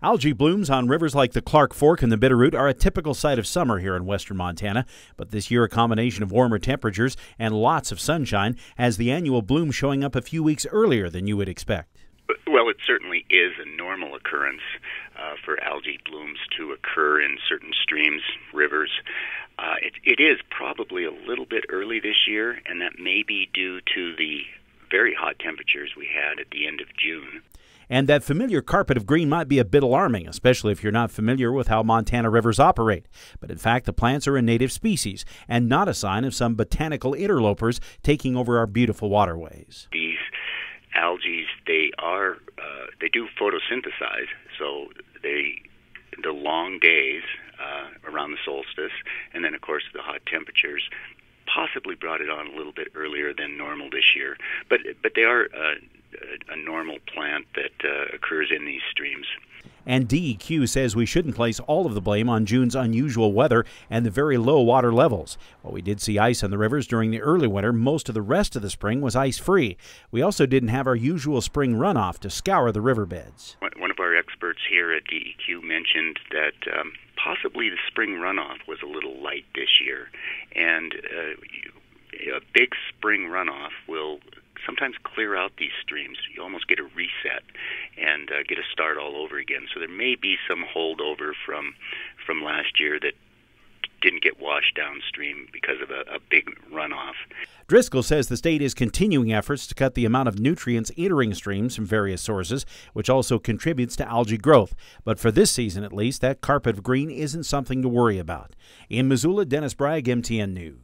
Algae blooms on rivers like the Clark Fork and the Bitterroot are a typical sight of summer here in western Montana, but this year a combination of warmer temperatures and lots of sunshine has the annual bloom showing up a few weeks earlier than you would expect. Well, it certainly is a normal occurrence for algae blooms to occur in certain streams, rivers. It is probably a little bit early this year, and that may be due to the very hot temperatures we had at the end of June. And that familiar carpet of green might be a bit alarming, especially if you're not familiar with how Montana rivers operate. But in fact, the plants are a native species and not a sign of some botanical interlopers taking over our beautiful waterways. These algae, they do photosynthesize, so the long days around the solstice, and then of course the hot temperatures possibly brought it on a little bit earlier than normal this year. But they are a normal plant that occurs in these streams. And DEQ says we shouldn't place all of the blame on June's unusual weather and the very low water levels. While we did see ice on the rivers during the early winter, most of the rest of the spring was ice-free. We also didn't have our usual spring runoff to scour the riverbeds. One of our experts here at DEQ mentioned that possibly the spring runoff was a little light this year, and a big spring runoff will sometimes clear out these streams. You almost get a reset and get a start all over again. So there may be some holdover from last year that didn't get washed downstream because of a big runoff. Driscoll says the state is continuing efforts to cut the amount of nutrients entering streams from various sources, which also contributes to algae growth. But for this season at least, that carpet of green isn't something to worry about. In Missoula, Dennis Bragg, MTN News.